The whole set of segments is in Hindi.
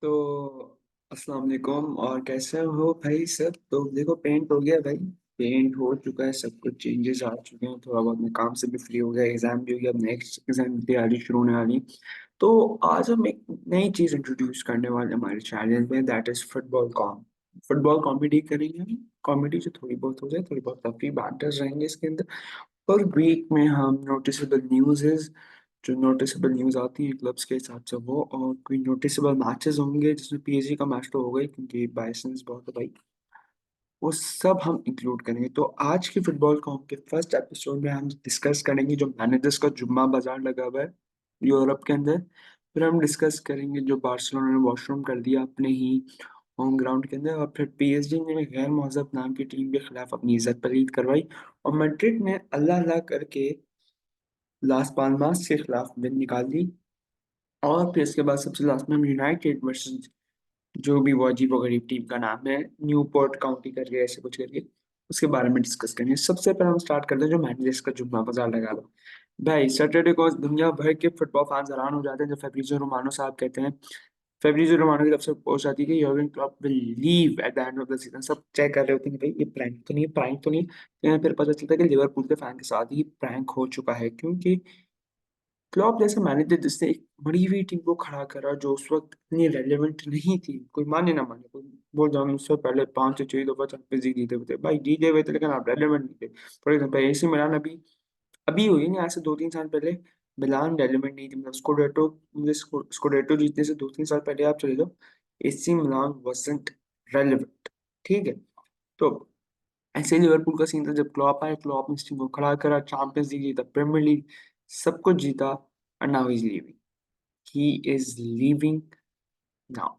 तो अस्सलाम वालेकुम और कैसे हो भाई सब। तो देखो पेंट हो गया भाई। पेंट हो चुका है, सब कुछ चेंजेस आ चुके हैं, थोड़ा बहुत मैं काम से भी फ्री हो गया, एग्जाम भी हो गया, अब नेक्स्ट एग्जाम की तैयारी शुरू होने वाली। तो आज हम एक नई चीज इंट्रोड्यूस करने वाले हैं हमारे चैनल में, दैट इज फुटबॉल कॉमेडी करेंगे हम। कॉमेडी जो थोड़ी बहुत हो जाए, थोड़ी बहुत तफरी बांटर्स रहेंगे इसके अंदर। पर वीक में हम नोटिसेबल न्यूज़, जो नोटिसेबल न्यूज़ आती है क्लब्स के हिसाब से वो, और कोई नोटिसेबल मैचेस होंगे जिसमें पीएसजी का मैच तो होगा ही क्योंकि बायसेंस बहुत है भाई, वो सब हम इंक्लूड करेंगे। तो आज की फुटबॉल कॉम के फर्स्ट एपिसोड में हम डिस्कस करेंगे जो मैनेजर्स का जुम्मा बाजार लगा हुआ है यूरोप के अंदर। फिर हम डिस्कस करेंगे जो बार्सिलोना ने वॉशरूम कर दिया अपने ही होम ग्राउंड के अंदर, और फिर पीएसजी ने गैर महज़ब नाम की टीम के खिलाफ अपनी इज्जत पलीद करवाई, और मैड्रिड ने अल्लाह अल्लाह करके लास पाल्मास के खिलाफ विन निकाल दी। और फिर इसके बाद सबसे लास्ट में हम यूनाइटेड वर्सेस जो भी वो अजीबो गरीब टीम का नाम है, न्यूपोर्ट काउंटी करके ऐसे कुछ करके, उसके बारे में डिस्कस करेंगे। सबसे पहले हम स्टार्ट करते हैं जो मैनेजर्स का जुम्मा बाजार लगा लो। भाई सैटरडे को दुनिया भर के फुटबॉल फैंस हैरान हो जाते हैं जब फेब्रिज़ियो रोमानो साहब कहते हैं, फेब्रिज़ियो रोमानो की तरफ से पोस्ट आती है कि Jurgen Klopp will leave at the end of the season. सब चेक कर रहे होते हैं कि भाई ये प्रैंक तो नहीं। फिर पता चलता है कि लिवरपूल के फैन के साथ ही प्रैंक हो चुका है, क्योंकि क्लॉप जैसे मैनेजर जिसने एक मरी हुई टीम को खड़ा करा जो उस वक्त इतनी रेलेवेंट नहीं थी, कोई माने ना माने, कोई वो जो हम उससे पहले 5 से 6 दफा चैंपियंस लीग जीते हुए थे भाई, जीते हुए थे लेकिन आप रेलेवेंट नहीं थे। फॉर एग्जाम्पल एसी मिलान अभी अभी हुई नहीं, आज से 2-3 साल पहले मिलान रेलेवेंट नहीं थी, मतलब स्कोडेटो जीतने से 2-3 साल पहले आप चले जाओ, एसी मिलान वाजंट रेलेवेंट। ठीक है। तो ऐसे ही लिवरपूल का सीन था जब क्लॉप आया, क्लॉप ने इस टीम को खड़ा करा, चैंपियंस लीग जीता, प्रीमियर लीग, सब कुछ जीता, and now he is leaving, he is leaving now.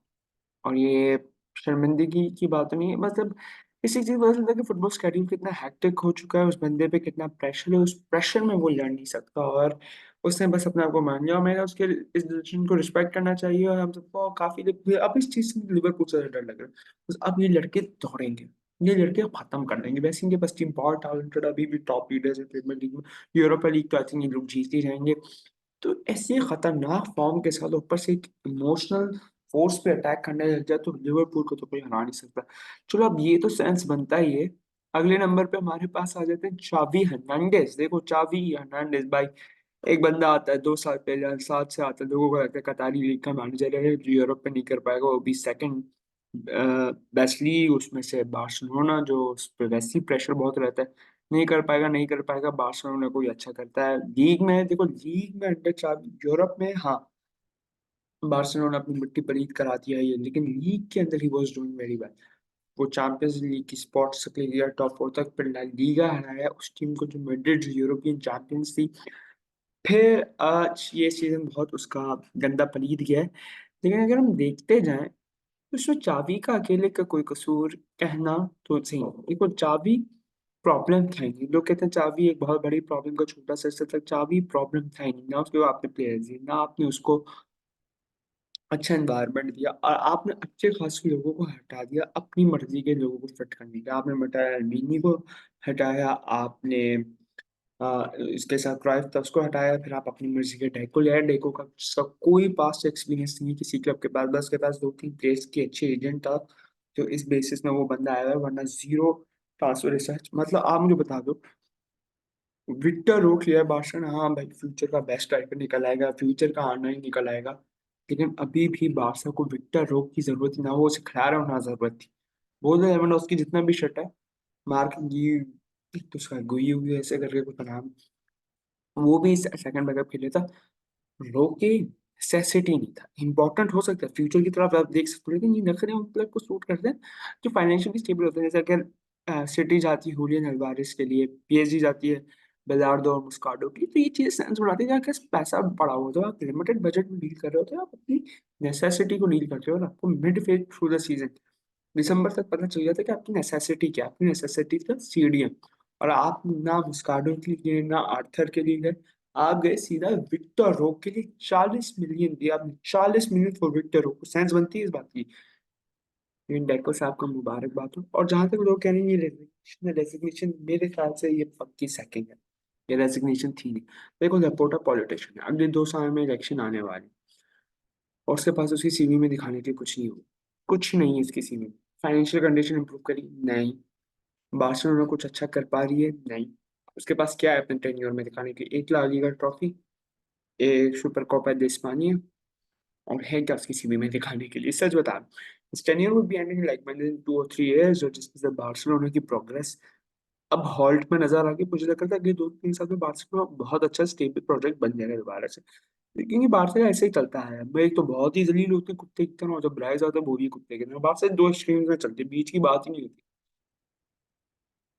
और ये शर्मिंदगी की बात नहीं है, मतलब इसी चीज पता चलता है कि फुटबॉल स्केड्यूल कितना हेक्टिक हो चुका है, उस बंदे पे कितना प्रेशर है, उस प्रेशर में वो लड़ नहीं सकता, और उसने बस अपने आप को मान लिया, और मेरा उसके इस डिसीजन को रिस्पेक्ट करना चाहिए। और हम सबको काफी अब इस चीज से लिवरपूल से डर लग रहा है, बस अब ये लड़के दौड़ेंगे, ये लड़के अब खत्म कर देंगे। वैसे इनके पास टीम बहुत टैलेंटेड, अभी भी टॉप लीडर्स है प्रीमियर लीग में, यूरोपा लीग तो आई थिंक ये लोग जीत ही जाएंगे। तो ऐसे खतरनाक फॉर्म के साथ ऊपर से एक इमोशनल फोर्स पे अटैक करने लग जाए तो लिवरपूल को तो कोई हरा नहीं सकता। चलो अब ये तो सेंस बनता ही है। अगले नंबर पे हमारे पास आ जाते हैं चावी हर्नांडेज। देखो चावी हर्नांडेज भाई, एक बंदा आता है 2 साल पहले सात से आता है, लोगों को लगता है कतारी लीग का मैनेजर है जो यूरोप पे नहीं कर पाएगा, वो भी सेकंड बेस्ट लीग उसमें से बार्सिलोना, जो उस पर वैसे ही प्रेशर बहुत रहता है, नहीं कर पाएगा नहीं कर पाएगा। बार्सिलोना कोई अच्छा करता है लीग में, देखो लीग में अंडर चावी, यूरोप में हाँ बार्सिलोना अपनी मिट्टी पलीत कराती है ये, लेकिन लीग के अंदर he was doing very well. वो चैंपियंस लीग की स्पॉट्स तक ले गया, टॉप 4 तक, फिर ला लीगा हराया उस टीम को जो मैड्रिड जो यूरोपियन चैंपियंस थी। फिर आज ये सीजन बहुत उसका गंदा पलीत गया है। लेकिन अगर हम देखते जाएं तो इसमें चाबी का अकेले का कोई कसूर कहना तो सही नहीं। देखो चाबी प्रॉब्लम था ही नहीं, लोग कहते हैं चाबी एक बहुत बड़ी प्रॉब्लम का छोटा सा हिस्सा था, चाबी प्रॉब्लम था ही नहीं, ना उसके आपने प्लेयर्स दिए, ना आपने उसको अच्छा एनवायरनमेंट दिया, और आपने अच्छे खासे लोगों को हटा दिया अपनी मर्जी के लोगों को फिट करने के। आपने हटाया मीनी को, हटाया आपने इसके साथ क्राइफ था उसको हटाया, फिर आप अपनी मर्जी के डेको ले आए, डेको का जिसका कोई पास्ट एक्सपीरियंस नहीं है किसी क्लब के पास, बस के पास 2-3 प्लेयर्स के अच्छे एजेंट था, जो इस बेसिस में वो बंदा आया हुआ है, वरना जीरो ट्रांसफर रिसर्च। मतलब आप मुझे बता दो, विक्टर रोक लिया भाषण, हाँ भाई फ्यूचर का बेस्ट स्ट्राइकर निकल आएगा, फ्यूचर का आना ही निकल आएगा, लेकिन अभी भी बारसा को विक्टर रोक की जरूरत थी, ना वो उसे खिला रहा होना जरूरत थी। बोल दो लेवेंडोस्की जितना भी शट है, मार्क गी, तो उसका गुई हुई ऐसे करके कुछ नाम, वो भी सेकंड बैकअप खेले था। रोके नेसेसिटी नहीं था, इंपॉर्टेंट हो सकता है फ्यूचर की तरफ आप देख सकते हो, लेकिन ये नखरे उन प्लेयर को सूट करते हैं जो फाइनेंशियली स्टेबल होते हैं। जैसे अगर सिटी जाती है हुलियन अल्वारेस के लिए, पीएसजी जाती है बेलार्डो और मुस्काडो के लिए, तो ये चीज़ सेंस बनाती है जहाँ पैसा पड़ा हुआ, तो आप लिमिटेड बजट में डील कर रहे हो, तो आप अपनी नेसेसिटी को डील करते हो, और आपको mid phase through the season दिसंबर तक पता चल जाता है कि आपकी नेसेसिटी क्या है। आपकी नेसेसिटी था सीडीएम, और आप ना मुस्काडो के लिए ना आर्थर के लिए गए, आप गए सीधा विक्टर रोक के लिए। 40 मिलियन दिया आपने, 40 मिलियन फॉर विक्टर रोक, सेंस बनती है इस बात की। लेकिन डेको साहब का मुबारकबाद हो, और जहां तक लोग कह रहे हैं ये रेजिग्नेशन रेजिग्नेशन, मेरे ख्याल से ये पक्की सेकंड है, ये रेजिग्नेशन थी नहीं। देखो लेपोर्टा पॉलिटिशियन है, अगले 2 साल में इलेक्शन आने वाली, और उसके पास उसकी सीवी में दिखाने के लिए कुछ नहीं हो, कुछ नहीं है इसकी सीवी में। फाइनेंशियल कंडीशन इंप्रूव करी? नहीं। बार्सिलोना कुछ अच्छा कर पा रही है? नहीं। उसके पास क्या है अपने टेन्योर में दिखाने के लिए? एक ला लीगा ट्रॉफी, एक सुपर कोपा दे स्पानिया, और है क्या उसकी सीवी में दिखाने के लिए? सच बता रहा हूँ, his tenure would be ending like within 2 or 3 years, और जिसके साथ बार्सिलोना की प्रोग्रेस अब हॉल्ट में नजर आ गई। मुझे लगता था कि 2-3 साल में बार्सिलोना बहुत अच्छा स्टेबल प्रोजेक्ट बन जाएगा दोबारा से, लेकिन ये बार्सा का ऐसे ही चलता है। मैं एक तो बहुत ही जलील होते हैं कुत्ते की तरह, और जब ब्राइज आता है वो भी कुत्ते की तरह। बार्सा दो एक्सट्रीम में चलती है, बीच की बात ही नहीं होती।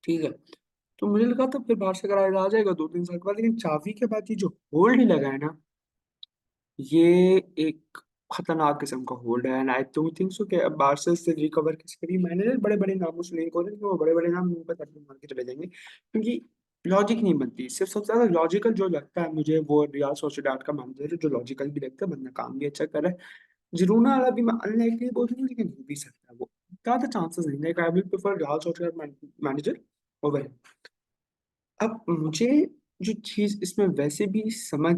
ठीक है, तो मुझे लगा था फिर बार्सा का राइज आ जाएगा 2-3 साल के बाद, लेकिन चावी के बाद ये जो होल्ड ही लगा है ना, ये एक खतरनाक किस्म का होल्ड है। And I don't think so कि अब बार्सा से रिकवर कैसे करेगी। मैनेजर बड़े बड़े नामों से लिंक हो रहे हैं, वो बड़े बड़े नाम मुंह पे तक मार के चले जाएंगे, क्योंकि लॉजिक नहीं बनती। सिर्फ सबसे ज्यादा लॉजिकल जो लगता है मुझे, वो रियाल सोसिएडाड का मैनेजर है, जो लॉजिकल भी लगता है, बंदा काम भी अच्छा कर रहा है। जिरोना वाला भी मैं अनलाइकली बोलूंगा, लेकिन हो भी सकता है वो, ज्यादा चांसेस नहीं। Like I will prefer Real Sociedad manager over. अब मुझे जो चीज इसमें वैसे भी समझ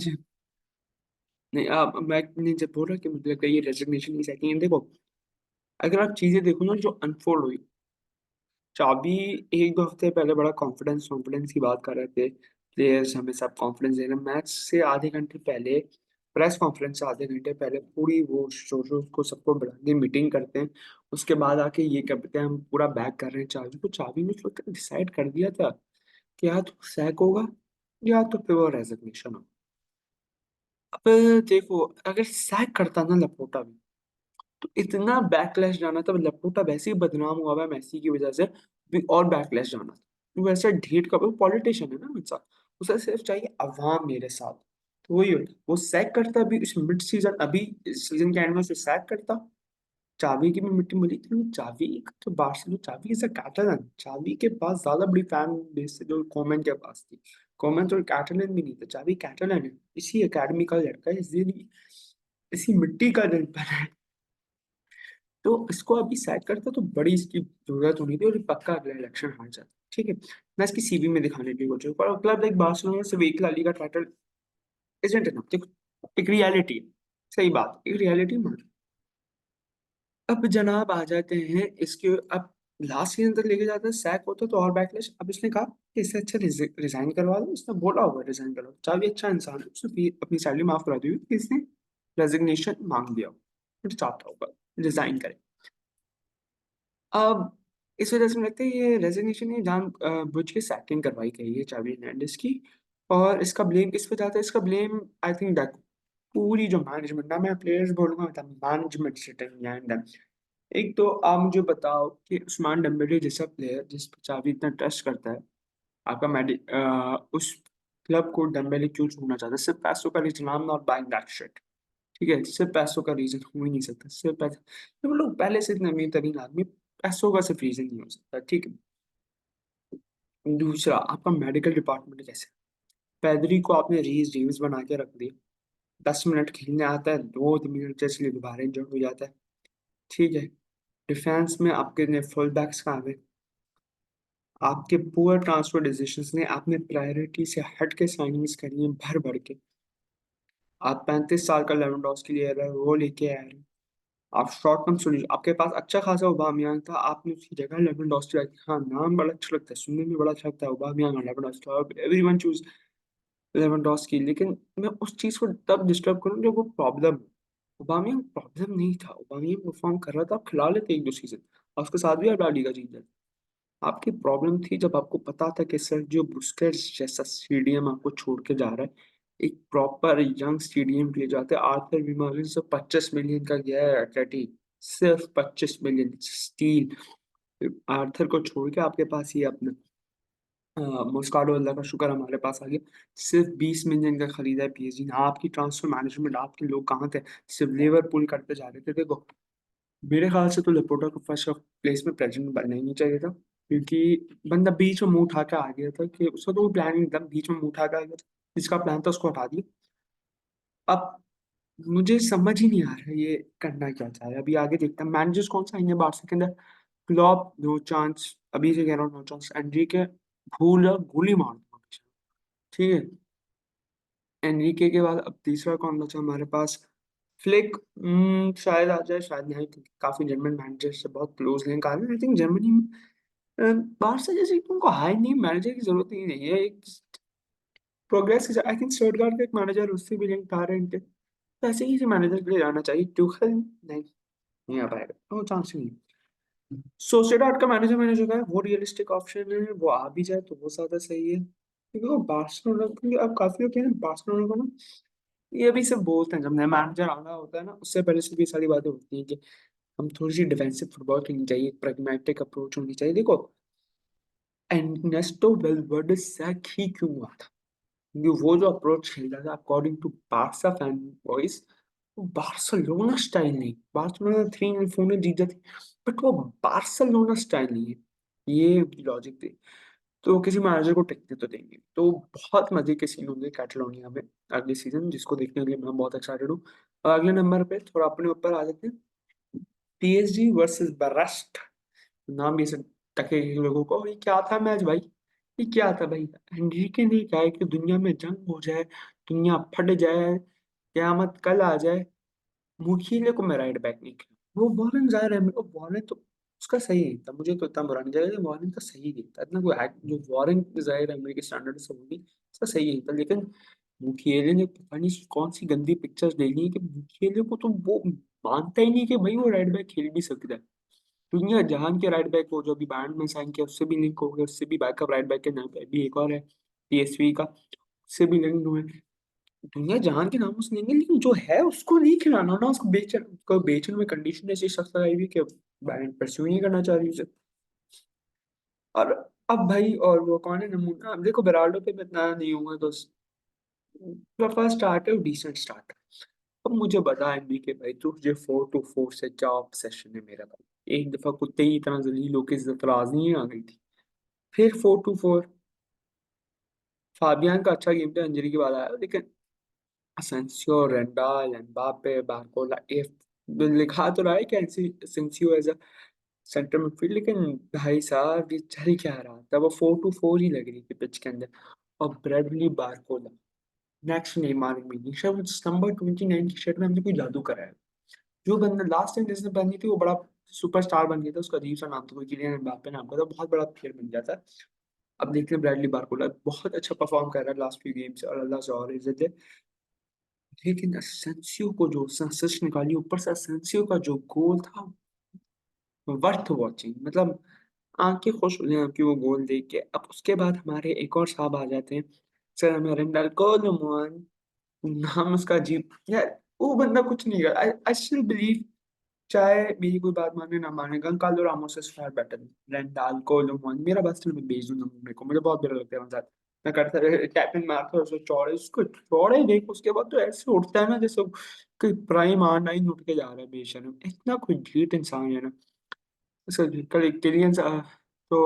नहीं, मैं जब बोल रहा कि मुझे लगता है ये रेजिग्नेशन की सेटिंग है, देखो अगर आप चीजें देखो ना जो अनफोल्ड हुई। चाबी 1-2 हफ्ते पहले बड़ा कॉन्फिडेंस कॉन्फिडेंस की बात कर रहे थे, प्लेयर्स हमें सब कॉन्फिडेंस दे रहे हैं। मैच से आधे घंटे पहले, प्रेस कॉन्फ्रेंस से आधे घंटे पहले पूरी वो शोर को सबको बुलाते, मीटिंग करते हैं। उसके बाद आके ये कहते हैं हम पूरा बैक कर रहे हैं चाबी को। चाबी ने डिसाइड कर दिया था कि या तो सैक होगा या तो फिर वो रेजिग्नेशन हो। अब देखो, अगर सैक करता ना लपोटा भी, तो इतना बैकलैश जाना था। लपोटा वैसे ही बदनाम हुआ हुआ है मैसी की वजह से, भी और बैकलैश जाना था। वो ऐसे ढीठ का, वो पॉलिटिशियन है ना इंसान, उसे सिर्फ चाहिए अवाम मेरे साथ। तो वही होता, वो सैक करता भी इस मिड सीजन, अभी सीजन के एंड में से सैक करता। चाबी की भी मिट्टी मिली थी। चाबी का तो बार्सिलोना, चाबी इज अ कैटलन। चाबी के पास ज्यादा बड़ी फैन बेस है जो कोमन के पास थी। कोमन तो कैटलन भी नहीं था, चाबी कैटलन है, इसी एकेडमी का लड़का है, इसी मिट्टी का लड़का है। तो इसको अभी सेट करता तो बड़ी इसकी जरूरत होनी थी, और ये पक्का अगला इलेक्शन हार जाता। ठीक है, मैं इसकी सीवी में दिखाने की कोशिश, पर क्लब लाइक बार्सिलोना सिर्फ एक La Liga title isn't enough. देखो एक रियलिटी है, सही बात, एक रियलिटी मान। अब जनाब आ जाते हैं इसके, अब लास्ट सीजन तक लेके जाता है, सैक होता तो और बैकलैश। अब इसने कहा कि इससे अच्छा रिजाइन करवा दो। इसने बोला होगा रिजाइन करवा, चाहे अच्छा इंसान है, उसने अपनी सैलरी माफ करा दी होगी, कि इसने रेजिग्नेशन मांग लिया, फिर चाहता होगा रिजाइन करे। अब इस वजह से मुझे लगता है ये रेजिग्नेशन ही जान बुझ के सैकिंग करवाई गई है चावी हर्नांडिस की। और इसका ब्लेम किस पे जाता है? इसका ब्लेम आई थिंक दैट पूरी जो मैनेजमेंट, ना मैं प्लेयर्स बोलूंगा, मतलब मैनेजमेंट सिटिंग बिहाइंड दैम। एक तो आप मुझे बताओ कि उस्मान डेम्बेले जैसा प्लेयर जिस पर चावी इतना ट्रस्ट करता है, आपका उस क्लब को डेम्बेले क्यों छोड़ना चाहता है? सिर्फ पैसों का reason, I am not buying that shit. ठीक है, सिर्फ पैसों का रीजन हो ही नहीं सकता, सिर्फ पैसा। तो लोग पहले से इतने अमीर तरीन आदमी, पैसों का सिर्फ रीजन नहीं हो सकता। ठीक है, दूसरा आपका मेडिकल डिपार्टमेंट कैसे? पैदरी को आपने रीस जेम्स बना के रख दिया, 10 मिनट खेलने आता है, 2 मिनट जैसे दोबारा इंजर्ड हो जाता है। ठीक है, डिफेंस में आपके फुल बैक्स कहाँ गए? आपके पुअर ट्रांसफर डिसीजंस ने, आपने प्रायोरिटी से हट के साइनिंग्स करी हैं भर भर के। आप 35 साल का लेवेंडोस्की ले रहे हो, वो लेके आ रहे हो। आप शॉर्ट टर्म सोल्यूशन, आपके पास अच्छा खासा ओबामियांग था, आपने उसकी जगह लेवेंडोस्की रखी। हाँ, नाम बड़ा अच्छा लगता है, सुनने में बड़ा अच्छा लगता है ओबामियांग और लेवेंडोस्की, एवरीवन चूज लेवेंडोस्की, लेकिन मैं उस चीज को तब डिस्टर्ब करूँ जब वो प्रॉब्लम। ओबामियांग प्रॉब्लम नहीं था, ओबामियांग परफॉर्म कर रहा था, आप खिला लेते 1-2 सीजन, और उसके साथ भी आप ला लीगा जीत जाते। आपकी प्रॉब्लम थी जब आपको पता था कि सर्जियो बुस्केट्स जैसा स्टेडियम आपको छोड़ के जा रहा है, एक प्रॉपर यंग स्टेडियम के लिए जाते हैं। आर्थर विमालिन से 25 मिलियन का गया है एटलेटिक, सिर्फ 25 मिलियन स्टील। आर्थर को छोड़ के आपके पास ये अपना मुस्काडो, अल्लाह का शुक्र हमारे पास आ गया, सिर्फ 20 मिलियन का खरीदा है पीएसजी ने। आपकी ट्रांसफर मैनेजमेंट, आपके लोग कहाँ थे? सिर्फ लिवरपूल करते जा रहे थे। देखो मेरे ख्याल से तो लेपोर्टा को फर्स्ट प्लेस में प्रेजेंट बनना ही नहीं चाहिए था, क्योंकि बंदा बीच में मुंह उठा के आ गया था, कि उसका तो कोई प्लान नहीं था, बीच में मुंह उठा के आ गया था। जिसका प्लान था उसको हटा दिया। अब मुझे समझ ही नहीं आ रहा है ये करना क्या चाह रहा है। अभी आगे देखता हैं मैनेजर्स कौन सा आएंगे बारसा के अंदर। क्लॉप नो चांस, अभी से कह रहा हूँ नो चांस। एनरिके भूल गोली मार दो हमेशा। ठीक है, एनरिके के बाद अब तीसरा कौन बचा हमारे पास? फ्लिक शायद आ जाए, शायद नहीं, क्योंकि काफी जर्मन मैनेजर से बहुत क्लोज लिंक आ रहे हैं। आई थिंक जर्मनी में बारसा जैसे तुमको हाई नहीं मैनेजर की जरूरत ही नहीं है। एक प्रोग्रेस आई थिंक स्टटगार्ट का एक मैनेजर, उससे भी लिंक आ रहे हैं इनके, तो ऐसे ही मैनेजर के लिए जाना चाहिए। ट्यूखल नहीं, नहीं आ पाएगा, नो चांस ही नहीं। सोसिएडाड का मैनेजर मैंने जो कहा है वो रियलिस्टिक ऑप्शन है, वो आ भी जाए तो वो ज्यादा सही है, क्योंकि वो बार्सिलोना, क्योंकि अब काफी लोग हैं ना बार्सिलोना को ना, ये भी सिर्फ बोलते हैं, जब नया मैनेजर आना होता है ना उससे पहले से भी सारी बातें होती हैं कि हम थोड़ी सी डिफेंसिव फुटबॉल खेलनी चाहिए, प्रैग्मेटिक अप्रोच होनी चाहिए। देखो एर्नेस्टो वेलवर्डे सैक ही क्यों हुआ था, क्योंकि वो जो अप्रोच खेल रहा था according to Barca fan voice, वो बार्सिलोना स्टाइल नहीं। बार्सिलोना 3-4 ने जीत जाती, बट वो बार्सिलोना स्टाइल नहीं है, ये लॉजिक थी। तो किसी मैनेजर को टिकने तो देंगे, तो बहुत मजे के सीन होंगे कैटलोनिया में अगले सीजन, जिसको देखने के लिए मैं बहुत एक्साइटेड हूँ। और अगले नंबर पे थोड़ा अपने ऊपर आ जाते हैं, पीएसजी वर्सेस बरस्ट। नाम ये सब टके लोगों को, ये क्या था मैच भाई, ये क्या था भाई। एनरिके ने कहा है कि दुनिया में जंग हो जाए, दुनिया फट जाए, कयामत कल आ जाए, मुखीले को मैं राइट बैक नहीं खेलूं। वो बॉलन जाहिर है मेरे को, बॉलन तो उसका सही नहीं था, मुझे तो इतना बुरा नहीं लगा, बॉलन का सही नहीं था इतना, कोई जो वॉरेन जाहिर है मेरे स्टैंडर्ड से होगी, उसका सही नहीं था। लेकिन मुखिएले ने पता नहीं कौन सी गंदी पिक्चर्स ले ली कि मुखिएले को तो वो मानता ही नहीं कि भाई वो राइट बैक खेल भी सकता है। दुनिया जहान के राइट बैक हो जो अभी बैंड में साइन किया उससे भी लिंक हो गया, उससे भी बैकअप राइट बैक के नाम पे अभी एक और है पीएसवी का, उससे भी लिंक हुए। दुनिया जहान के नामों से लेंगे, लेकिन जो है उसको नहीं खिलाना ना, उसको बेचने में कंडीशन ऐसी सख्त लगाई हुई कि बैंड परस्यू नहीं करना चाह रही उसे। और अब भाई, और वो कौन है नमूना, अब देखो बेराल्डो पे भी इतना नहीं हुआ तो फर्स्ट स्टार्ट है, डिसेंट स्टार्ट। अब मुझे बता एमबी के भाई, तुझे 4-4 से क्या ऑब्सेशन है मेरा भाई। एक दफा कुत्ते ही इतना जलील होके इज्जत आ गई थी, फिर 4-4। फाबियान का अच्छा गेम था, इंजरी के बाद आया, लेकिन Asensio, Randal, Mbappe, Barcola, F, लिखा तो रहा है कि Asensio as a center midfield, लेकिन भाई साहब ये चल क्या रहा था, वो 4-4 ही लग रही थी पिच के अंदर। और Bradley Barcola, next Neymar mini, शायद नंबर 29 की शर्ट में हमने कोई जादू करा है। जो बंदा लास्ट टाइम जिसने पहनी थी वो बड़ा सुपरस्टार बन गया था, उसका अजीब सा नाम था, कोई किलियन एम्बापे नाम का था, बहुत बड़ा प्लेयर बन गया था। अब देखते हैं ब्रैडली बारकोला बहुत अच्छा परफॉर्म कर रहा है लास्ट फ्यू गेम्स, और अल्लाह से और इज्जत है। लेकिन असेंसियो को जो सच निकाली ऊपर से, असेंसियो का जो गोल था वर्थ वॉचिंग, मतलब आंखें खुश हो जाए आपकी वो गोल देख के। अब उसके बाद हमारे एक और साहब आ जाते हैं, सर हमें रेंडल कोलमन, नाम उसका अजीब यार, वो बंदा कुछ नहीं कर। आई स्टिल बिलीव, चाहे मेरी कोई बात माने ना माने, Gonzalo Ramos is far better Randal Kolo Muani. मेरा बस मैं भेज दूंगा मेरे को, मुझे बहुत बुरा लगता है मजाक, मैं करता रहे टैपिंग मारता हूँ उसको चौड़े, उसको चौड़े देख उसके बाद तो ऐसे उठता है ना जैसे कोई प्राइम R9 उठ के जा रहा है बेशरम, इतना कोई ढीठ इंसान है ना। उसका कल किलियन तो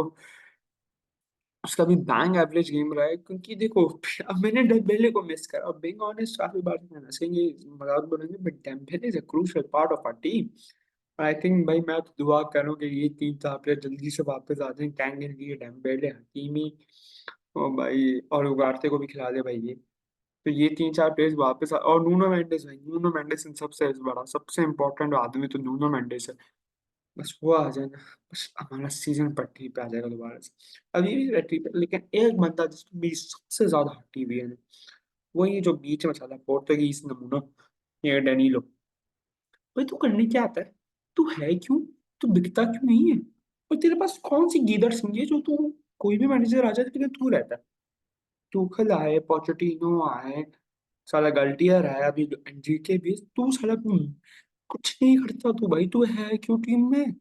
उसका भी बैंग एवरेज गेम रहा है, क्योंकि देखो अब मैंने डेम्बेले को मिस करा, और बीइंग ऑनेस्ट काफी बार मैं हंसेंगे, मजाक बोलेंगे, but Dembele is a crucial part of our team. I think भाई मैं तो दुआ करूँ कि ये 3-4 प्लेयर जल्दी से वापस आ जाएं, कैंगन की डेम्बेले हकीमी, और भाई और उगारते को भी खिला दे भाई ये। तो ये 3-4 प्लेयर्स वापस और नूनो मेंडेस, भाई नूनो मेंडेस इन सबसे बड़ा सबसे इंपॉर्टेंट आदमी तो नूनो मेंडेस है। बस वो आ जाए ना, बस हमारा सीजन पटरी पे आ जाएगा दोबारा से। अभी भी पटरी पे, लेकिन एक बंदा जिसको भी सबसे ज्यादा हटी हुई है ना, वो ये जो बीच में चला पोर्तुगीज नमूना, ये डेनीलो। भाई तू करने क्या आता है, तू है क्यों, तू बिकता क्यों नहीं है, और तेरे पास कौन सी गीदड़ सिंगी है जो तू, कोई भी मैनेजर आ जाए लेकिन तू रहता है। टूखल आए, पोचेटिनो आए, साला गल्टियर है, अभी एनजीके भी, तू साला कुछ नहीं करता तू भाई, तू है क्यों टीम में।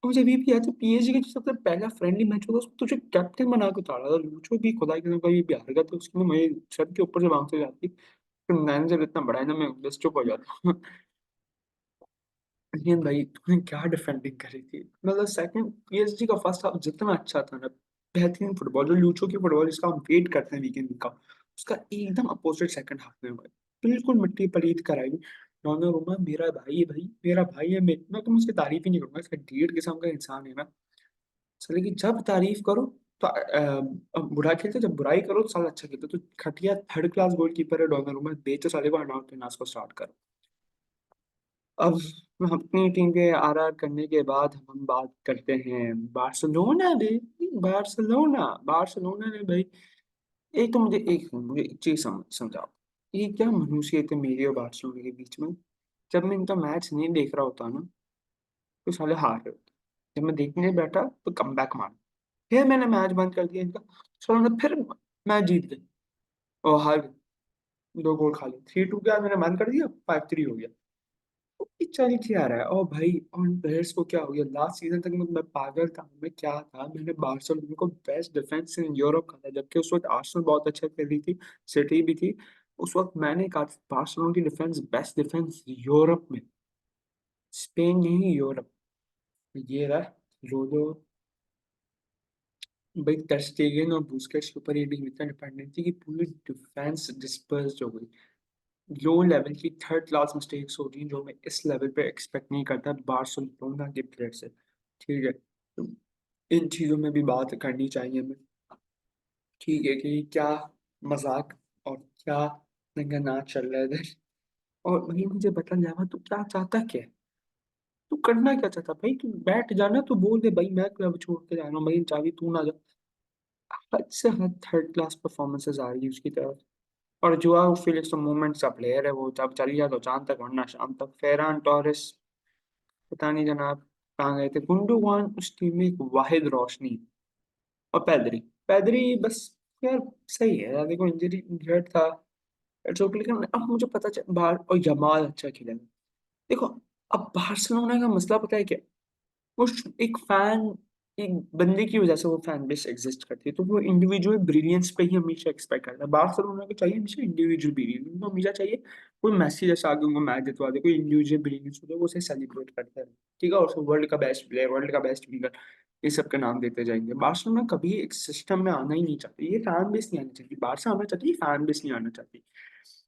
मुझे अभी भी याद है पीएसजी का जो सबसे पहला फ्रेंडली मैच होगा उसको तुझे कैप्टन बना के उतारा था, लूचो भी खुदा की कभी बिहार का, तो उसके लिए मैं सर के ऊपर से बांध से जाती, फिर मैनेजर इतना बड़ा है ना, मैं बस चुप हो जाता हूँ। लेकिन भाई तूने क्या डिफेंडिंग करी थी, मतलब सेकंड पीएसजी का फर्स्ट हाफ जितना अच्छा था ना, बेहतरीन फुटबॉल, जो लूचो की फुटबॉल जिसका हम वेट करते हैं वीकेंड का, उसका एकदम अपोजिट सेकंड हाफ में हुआ है। बिल्कुल मिट्टी पलीत कराई। रोमा मेरा भाई है भाई, मेरा भाई है, मैं तुम उसकी तारीफ ही नहीं करूंगा, इसका डेढ़ किस्म का इंसान है ना। साले की जब तारीफ करो तो बुरा खेलते, जब बुराई करो तो साला अच्छा खेलते, तो खटिया थर्ड क्लास गोलकीपर है डोनारूमा, बेचो साले को, हटाओ, टेनास को स्टार्ट करो। अब अपनी टीम के आरआर करने के बाद हम बात करते हैं बार्सिलोना ने। बार्सिलोना ने भाई, एक तो मुझे एक चीज समझाओ, ये क्या मनुष्य थे मेरे और बार्सिलोना के बीच में। जब मैं इनका मैच नहीं देख रहा होता ना, तो साले हार रहे होते। जब मैं देखने बैठा तो कम बैक मार, फिर मैंने मैच बंद कर दिया इनका, चलो ना फिर मैच जीत गए और हार गए। 2 गोल खा लिए, 3-2 के बाद मैंने बंद कर दिया, 5-3 हो गया। तो ये चल क्या रहा है? और भाई उन प्लेयर्स को क्या हो गया? लास्ट सीजन तक मैं पागल था, मैं क्या था, मैंने बार्सिलोना को बेस्ट डिफेंस इन यूरोप कहा था, जबकि उस वक्त आर्सेनल बहुत अच्छा खेल रही थी, सिटी भी थी। उस वक्त मैंने कहा था बार्सिलोना की डिफेंस बेस्ट डिफेंस यूरोप में, स्पेन नहीं यूरोप। ये रहा रोलो, भाई ter स्टेगन और बुस्केट्स के ऊपर ये टीम इतना डिपेंडेंट थी कि पूरी डिफेंस डिस्पर्स हो गई। लो लेवल की थर्ड क्लास मिस्टेक्स हो रही, जो मैं इस लेवल पे एक्सपेक्ट नहीं करता बार्सिलोना के प्लेयर से। ठीक है, तो इन चीज़ों में भी बात करनी चाहिए हमें। ठीक है कि क्या मजाक और क्या नंगा नाच चल रहा है इधर। और वही मुझे बता जावा, तू क्या चाहता क्या है? तू करना क्या चाहता भाई? तू बैठ जाना, तू बोल दे भाई मैं क्लब छोड़ के जा रहा हूँ भाई, चाबी तू ना जा। हद से हद थर्ड क्लास परफॉर्मेंसेज आ रही है उसकी तरफ। और जुआओ फिलिक्स तो मूवमेंट का प्लेयर है, वो जब चली जाए तो चांद तक वरना शाम तक। फेरान टोरेस पता नहीं जनाब कहाँ गए थे। गुंडोगान उस टीम में एक वाहिद रोशनी। और पैदरी, पैदरी बस यार सही है यार, देखो इंजरी इंजर्ड था, इट्स ओके, लेकिन अब मुझे पता चल बाहर, और जमाल अच्छा खेला है। देखो, अब बार्सिलोना का मसला पता है क्या? वो एक फैन, एक बंदे की वजह से वो फैन बेस एग्जिस्ट करती है, तो वो इंडिविजुअल ब्रिलियंस पे ही हमेशा एक्सपेक्ट करता है। बार्सिलोना को चाहिए हमेशा इंडिविजुअल ब्रिलियंस, उनको हमेशा चाहिए कोई मैसी जैसा आगे उनको मैच जितवा दे, कोई इंडिविजुअल ब्रिलियंस हो तो वो उसे सेलिब्रेट करते हैं। ठीक है, और उसको वर्ल्ड का बेस्ट प्लेयर, वर्ल्ड का बेस्ट विंगर, ये सब के नाम देते जाएंगे। बार्सिलोना कभी एक सिस्टम में आना ही नहीं चाहती, ये फैन बेस नहीं आनी चाहती, बार्सा आना चाहती है, फैन बेस नहीं आना चाहती।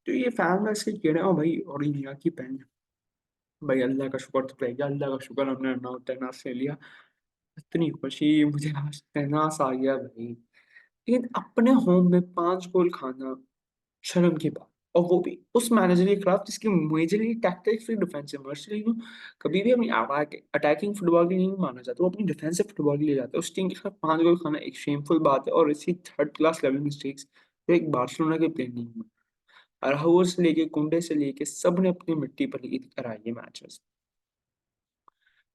तो ये फैन बेस के कीड़े हो भाई, और इंडिया की पेन। भाई अल्लाह का शुक्र, तो कहेगा अल्लाह का शुक्र हमने नौ टेनास ले लिया। इतनी खुशी मुझे आज तहनास आ गया भाई। लेकिन अपने होम में 5 गोल खाना शर्म की बात, और वो भी उस मैनेजर के खिलाफ जिसकी मेजरली टैक्टिक्स फ्री डिफेंसिव मर्सली कभी भी अपनी अटैकिंग फुटबॉल की नहीं माना जाता, वो अपनी डिफेंसिव फुटबॉल के लिए जाता है। उस टीम के खिलाफ 5 गोल खाना एक शेमफुल बात है, और इसी थर्ड क्लास लेवल मिस्टेक्स तो एक बार्सिलोना के प्लेयर नहीं हुआ। अराउjo से लेके कुंडे से लेके सब ने अपनी मिट्टी पर ईद कराई है मैचेस।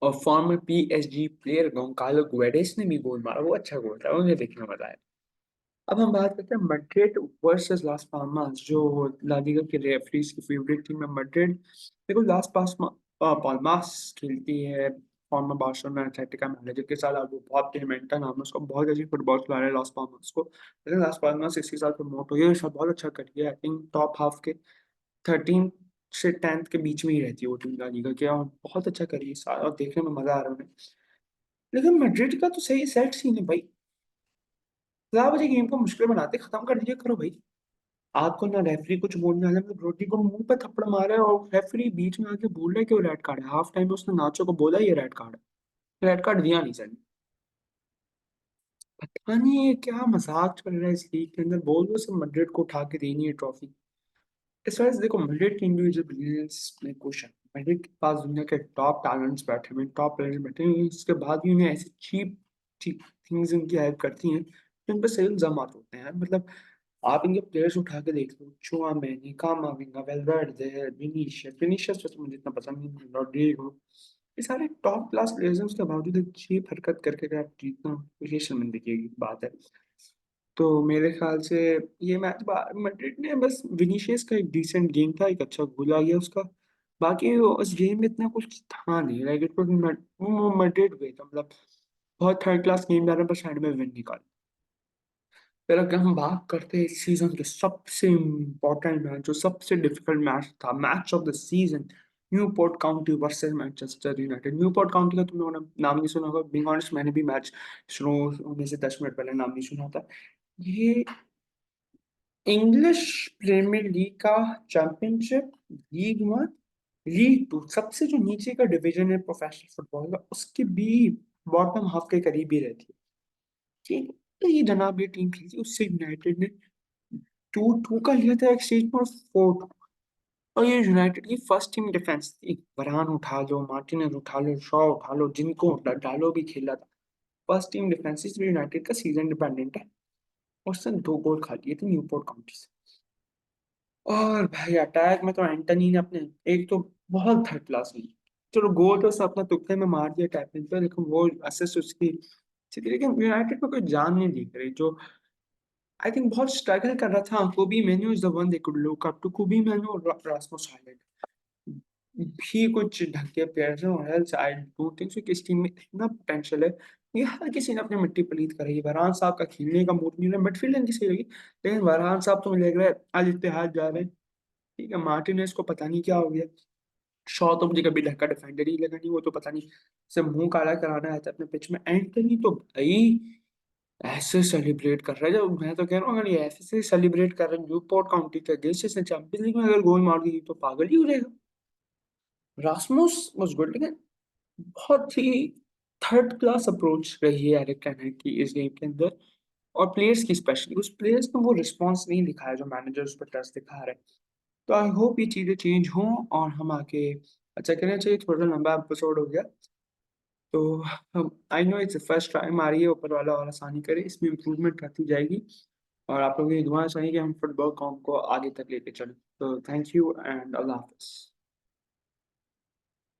और फॉर्मर पीएसजी प्लेयर गोंकालो गुएडेस ने भी गोल मारा, वो अच्छा गोल था, मुझे देखने में मजा आया। अब हम बात करते हैं मैड्रिड वर्सेस लास पाल्मास, जो ला लीगा के रेफरीज की फेवरेट टीम है मैड्रिड। देखो लास पाल्मास खेलती है फॉर्मर बार्सिलोना एथलेटिका मैनेजर के साथ, अब वो बहुत टेलेंटेड नाम है उसका, बहुत अच्छी फुटबॉल खिला रहा है लास पाल्मास को। लेकिन लास पाल्मास इसी साल प्रमोट हुई है, सब बहुत अच्छा कर गया, आई थिंक टॉप हाफ के 13 से 10th के बीच में ही रहती है वो टीम ला लीगा के, और बहुत अच्छा करी है साल, और देखने में मजा आ रहा है उन्हें। लेकिन मैड्रिड का तो सही सेट सीन है भाई, 11 बजे गेम को मुश्किल बनाते खत्म कर दिया करो भाई। आपको ना रेफरी कुछ बोलने वाला है, रोटी को मुंह पे थप्पड़ मारा है, और रेफरी बीच में आके बोल रहा है कि वो रेड कार्ड है। हाफ टाइम में उसने नाचो को बोला ये रेड कार्ड है, रेड कार्ड दिया नहीं सर। पता नहीं ये क्या मजाक चल रहा है इस लीग के अंदर, बोल दो सब मैड्रिड को उठा के देनी है ट्रॉफी। इस वजह से देखो मैड्रिड की इंडिविजुअल ब्रिलियंस में क्वेश्चन, मैड्रिड के पास दुनिया के टॉप टैलेंट्स बैठे हुए, टॉप प्लेयर्स बैठे हुए, इसके बाद भी उन्हें ऐसी चीप चीप थिंग्स इनकी हेल्प करती हैं जिन पर सही इल्जाम होते हैं यार। मतलब आप इनके प्लेयर्स उठा के देख लो, चुआमेनी, कामाविंगा, वेलवर्डे, विनीशियस तो मुझे इतना पसंद नहीं, रॉड्रिगो, ये सारे टॉप क्लास प्लेयर्स हैं, उसके बावजूद एक चीप हरकत करके अगर आप जीतना, तो ये शर्मिंदगी की बात है। तो मेरे ख्याल से ये मैच मैड्रिड ने बस, विनीशियस का एक डिसेंट गेम था, एक अच्छा गोल आ गया उसका, बाकी उस गेम में इतना कुछ था नहीं, लाइक इट वाज वो मैड्रिड गई था, मतलब बहुत थर्ड क्लास गेम जा रहा है, पर साइड में विन निकाल। फिर अगर हम बात करते हैं इस सीजन के सबसे इम्पोर्टेंट मैच, जो सबसे डिफिकल्ट मैच था, match of the season, Newport county versus Manchester United. Newport county का तुम लोगों ने नाम नहीं सुना होगा, बीइंग ऑनेस्ट मैंने भी मैच शुरू होने से 10 मिनट पहले नाम नहीं सुना था। ये इंग्लिश प्रीमियर लीग का चैंपियनशिप, लीग 1, लीग 2, सबसे जो नीचे का डिवीजन है प्रोफेशनल फुटबॉल का, उसके भी बॉटम हाफ के करीब ही रहती है। ठीक है? तो ये जनाब ये टीम खेलती है, उससे यूनाइटेड ने 2-2 का लिया था एक्सचेंज में, और 4-2। और ये यूनाइटेड की फर्स्ट टीम डिफेंस थी। वरान उठा लो, मार्टिनेज उठा लो, शॉ उठा लो, जिनको डालो भी खेला था। फर्स्ट टीम डिफेंस इसमें यूनाइटेड का सीजन डिपेंडेंट है। उसने 2 गोल खा लिए थे न्यूपोर्ट काउंटी से। और भाई अटैक में तो एंटनी ने अपने एक तो बहुत थर्ड क्लास ली। चलो गोल तो उसने अपना तुक्के में मार दिया टैपिंग पे, लेकिन वो असिस्ट उसकी थी, लेकिन यूनाइटेड में कोई जान नहीं दिख रही। जो आई थिंक बहुत स्ट्रगल कर रहा था। Kobbie Mainoo is the one they could look up to. Kobbie Mainoo और रास्मुस हॉयलैंड भी कुछ ढंग के प्लेयर्स हैं, और else I don't think so कि इस टीम में इतना पोटेंशियल है। ये हर किसी ने अपनी मिट्टी पलीत कर रही है। वरान साहब का खेलने का मूड नहीं रहा, मिडफील्ड इनकी सही लगी, लेकिन वरान साहब तो मुझे लग रहा है आज इत्तेहाद जा रहे हैं। ठीक है, मार्टिनेज को पता नहीं क्या हो गया। शॉ तो मुझे कभी ढंग का डिफेंडर ही लगा नहीं, वो तो पता नहीं से मुंह काला कराना आता है अपने पिच में। एंटनी तो भाई ऐसे सेलिब्रेट कर रहा है, जब मैं तो कह रहा हूँ अगर ये ऐसे सेलिब्रेट कर रहे हैं न्यूपोर्ट काउंटी का जैसे चैंपियंस लीग में अगर गोल मार दी तो पागल ही हो जाएगा। रास्मुस वाज गुड, लेकिन बहुत ही थर्ड क्लास अप्रोच रही है एरिक टेन हैग की इस गेम के अंदर। और प्लेयर्स की स्पेशली उस प्लेयर्स ने वो रिस्पॉन्स नहीं दिखाया जो मैनेजर उस पर ट्रस्ट दिखा रहे हैं। तो आई होप ये चीज़ें चेंज हों और हम आगे अच्छा करना चाहिए। थोड़ा लंबा एपिसोड हो गया, तो हम I know it's first time आ रही है, ऊपर वाला और आसानी करे, इसमें इम्प्रूवमेंट करती जाएगी। और आप लोगों की दुआएं चाहिए कि हम फुटबॉल कॉम को आगे तक लेके चलें। तो थैंक यू एंड अल्लाह हाफिज़।